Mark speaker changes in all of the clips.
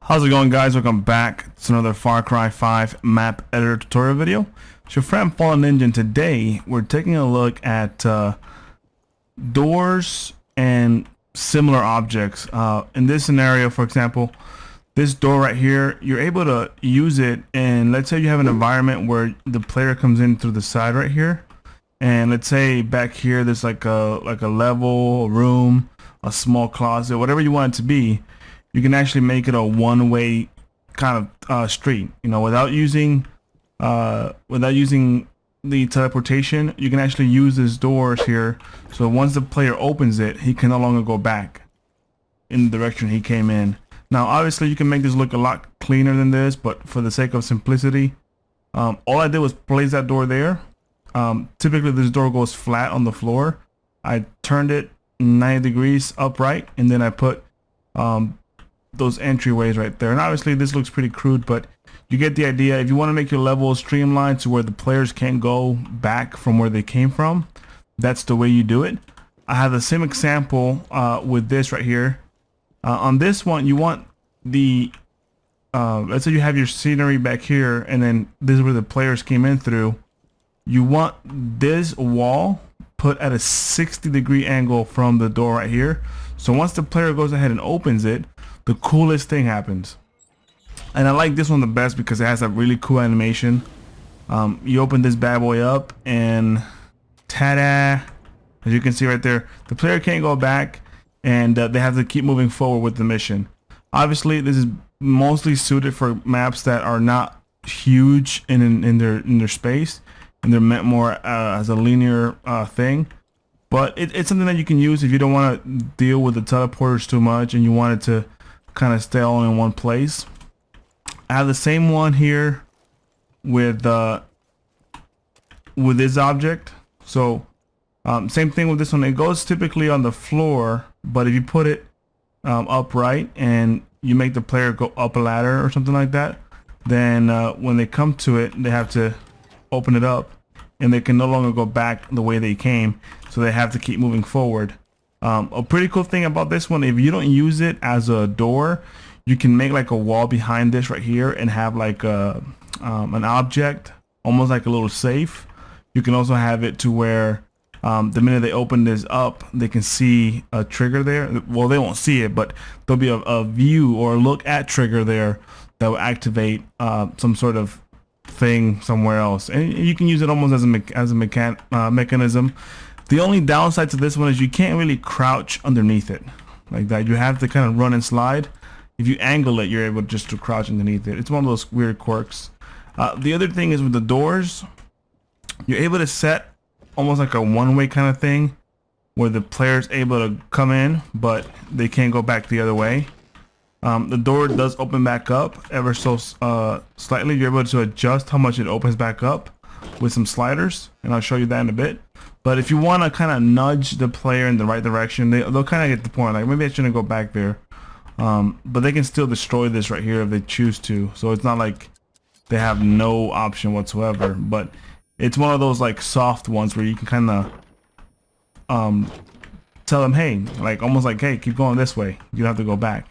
Speaker 1: How's it going, guys? Welcome back to another Far Cry 5 map editor tutorial video. It's your friend FallenNinja, and today we're taking a look at doors and similar objects. In this scenario, for example, this door right here, you're able to use it, and let's say you have an environment where the player comes in through the side right here, and let's say back here there's like a level, a room, a small closet, whatever you want it to be. You can actually make it a one-way kind of street, you know, without using the teleportation. You can actually use these doors here, so once the player opens it, he can no longer go back in the direction he came in. Now obviously you can make this look a lot cleaner than this, but for the sake of simplicity, all I did was place that door there. Typically this door goes flat on the floor. I turned it 90 degrees upright, and then I put those entryways right there. And obviously this looks pretty crude, but you get the idea. If you want to make your level streamlined to where the players can't go back from where they came from, that's the way you do it. I have the same example with this right here. On this one, you want the let's say you have your scenery back here, and then this is where the players came in through. You want this wall put at a 60-degree angle from the door right here, so once the player goes ahead and opens it, the coolest thing happens. And I like this one the best because it has a really cool animation. You open this bad boy up, and ta-da, as you can see right there, the player can't go back, and they have to keep moving forward with the mission. Obviously this is mostly suited for maps that are not huge in their space, and they're meant more as a linear thing. But it's something that you can use if you don't want to deal with the teleporters too much and you want it to kind of stay all in one place. I have the same one here with this object. So same thing with this one. It goes typically on the floor, but if you put it upright and you make the player go up a ladder or something like that, then when they come to it, they have to open it up, and they can no longer go back the way they came, so they have to keep moving forward. A pretty cool thing about this one, if you don't use it as a door, you can make like a wall behind this right here and have like an object, almost like a little safe. You can also have it to where the minute they open this up, they can see a trigger there. Well, they won't see it, but there'll be a view or a look at trigger there that will activate some sort of thing somewhere else, and you can use it almost as a mechanism. The only downside to this one is you can't really crouch underneath it like that. You have to kind of run and slide. If you angle it, you're able just to crouch underneath it. It's one of those weird quirks. The other thing is with the doors, you're able to set almost like a one-way kind of thing where the player's able to come in but they can't go back the other way. The door does open back up ever so slightly. You're able to adjust how much it opens back up with some sliders, and I'll show you that in a bit. But if you want to kind of nudge the player in the right direction, they'll kind of get the point, like maybe I shouldn't go back there. But they can still destroy this right here if they choose to, so it's not like they have no option whatsoever. But it's one of those like soft ones where you can kind of tell them, hey, like almost like, hey, keep going this way, you don't have to go back.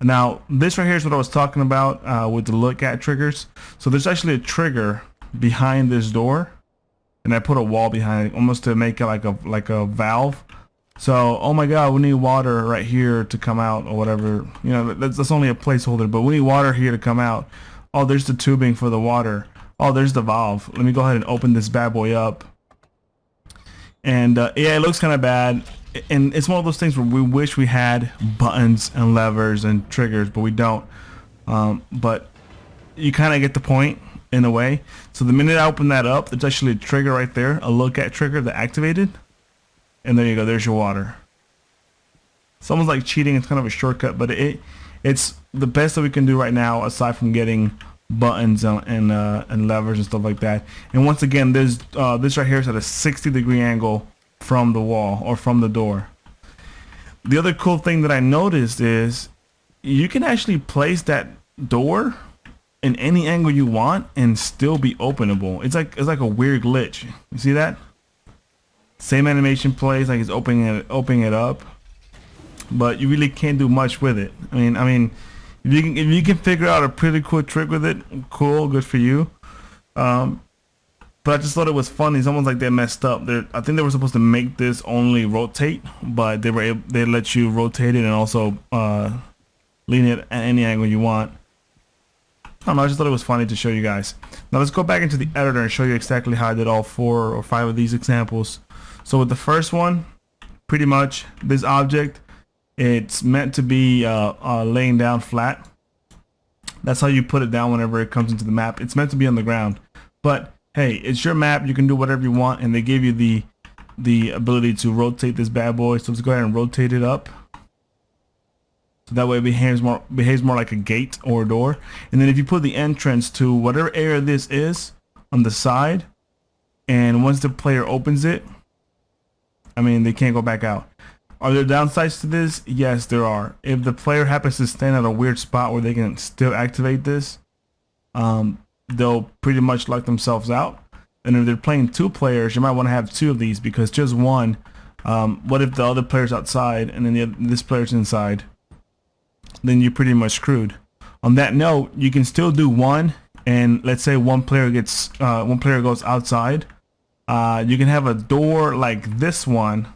Speaker 1: Now this right here is what I was talking about with the look at triggers. So there's actually a trigger behind this door, and I put a wall behind it almost to make it like a valve. So, oh my god, we need water right here to come out or whatever, you know, that's only a placeholder, but we need water here to come out. Oh, there's the tubing for the water. Oh, there's the valve. Let me go ahead and open this bad boy up. And yeah, it looks kind of bad, and it's one of those things where we wish we had buttons and levers and triggers, but we don't. But you kind of get the point in a way. So the minute I open that up, there's actually a trigger right there, a look at trigger that activated, and there you go, there's your water. It's almost like cheating. It's kind of a shortcut, but it's the best that we can do right now, aside from getting buttons and levers and stuff like that. And once again, this right here is at a 60-degree angle from the wall or from the door. The other cool thing that I noticed is you can actually place that door in any angle you want and still be openable. It's like a weird glitch. You see that? Same animation plays, like it's opening it up, but you really can't do much with it. I mean, If you can figure out a pretty cool trick with it, cool, good for you. But I just thought it was funny. It's almost like they messed up. I think they were supposed to make this only rotate, but they let you rotate it and also lean it at any angle you want. I don't know, I just thought it was funny to show you guys. Now let's go back into the editor and show you exactly how I did all 4 or 5 of these examples. So with the first one, pretty much this object, it's meant to be laying down flat. That's how you put it down whenever it comes into the map. It's meant to be on the ground. But hey, it's your map, you can do whatever you want, and they give you the ability to rotate this bad boy. So let's go ahead and rotate it up. So that way it behaves more like a gate or a door. And then if you put the entrance to whatever area this is on the side, and once the player opens it, I mean, they can't go back out. Are there downsides to this? Yes, there are. If the player happens to stand at a weird spot where they can still activate this, they'll pretty much lock themselves out. And if they're playing 2 players, you might want to have 2 of these, because just one, what if the other player's outside and then this player's inside? Then you're pretty much screwed. On that note, you can still do one, and let's say one player goes outside. You can have a door like this one,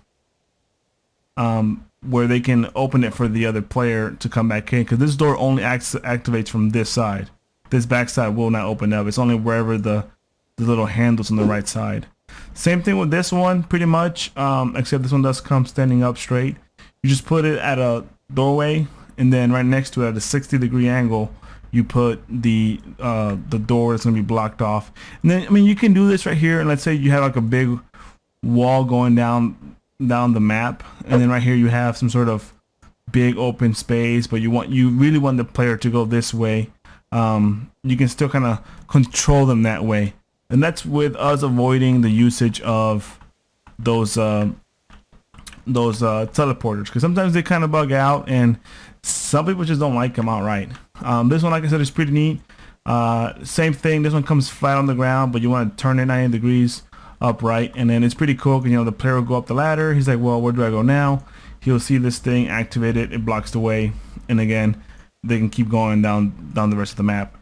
Speaker 1: where they can open it for the other player to come back in, because this door only activates from this side. This back side will not open up. It's only wherever the little handles on the right side. Same thing with this one, pretty much, except this one does come standing up straight. You just put it at a doorway, and then right next to it at a 60-degree angle, you put the door that's gonna be blocked off. And then, I mean, you can do this right here, and let's say you have like a big wall going down the map, and then right here you have some sort of big open space, but you really want the player to go this way. You can still kind of control them that way, and that's with us avoiding the usage of those teleporters, because sometimes they kind of bug out, and some people just don't like them outright. This one, like I said, is pretty neat. Same thing, this one comes flat on the ground, but you want to turn it 90 degrees upright, and then it's pretty cool because, you know, the player will go up the ladder. He's like, well, where do I go now? He'll see this thing activated, it blocks the way, and again, they can keep going down the rest of the map.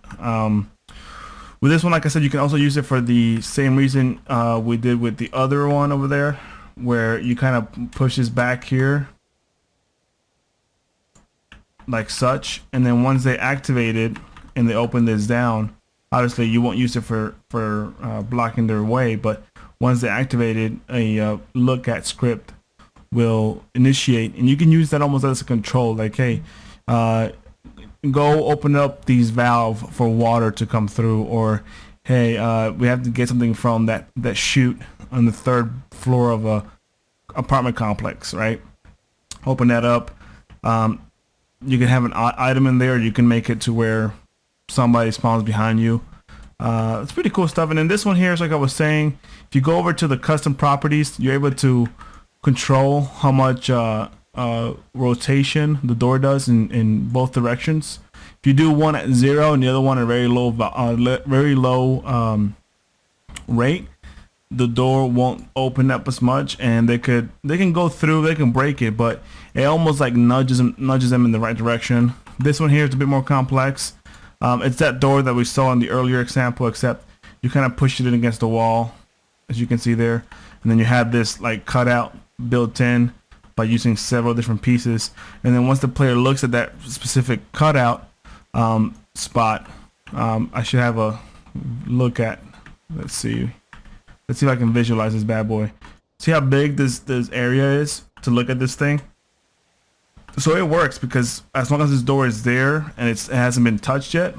Speaker 1: With this one, like I said, you can also use it for the same reason we did with the other one over there, where you kind of push this back here like such, and then once they activate it and they open this down, obviously you won't use it for blocking their way, but once they activate it, a look at script will initiate, and you can use that almost as a control, like, hey, go open up these valve for water to come through, or hey, we have to get something from that chute on the 3rd floor of a apartment complex, right? Open that up. You can have an item in there. You can make it to where somebody spawns behind you. It's pretty cool stuff. And then this one here is, like I was saying, if you go over to the custom properties, you're able to control how much rotation the door does in both directions. If you do one at 0 and the other one at very low rate, the door won't open up as much, and they can go through, they can break it, but it almost like nudges them in the right direction. This one here is a bit more complex. It's that door that we saw in the earlier example, except you kind of push it in against the wall, as you can see there, and then you have this like cutout built in by using several different pieces, and then once the player looks at that specific cutout spot, I should have a look at, let's see if I can visualize this bad boy. See how big this area is to look at this thing? So it works because as long as this door is there and it hasn't been touched yet,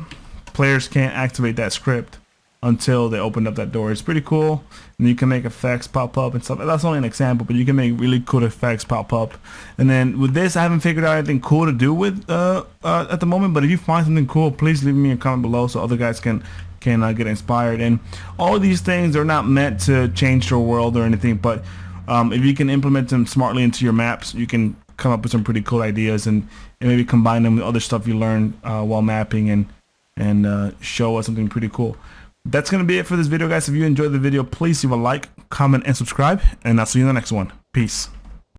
Speaker 1: players can't activate that script until they open up that door. It's pretty cool, and you can make effects pop up and stuff. That's only an example, but you can make really cool effects pop up. And then with this, I haven't figured out anything cool to do with at the moment, but if you find something cool, please leave me a comment below so other guys can get inspired. And all these things are not meant to change your world or anything, but if you can implement them smartly into your maps, you can come up with some pretty cool ideas and maybe combine them with other stuff you learn while mapping and show us something pretty cool. That's going to be it for this video, guys. If you enjoyed the video, please leave a like, comment, and subscribe, and I'll see you in the next one. Peace.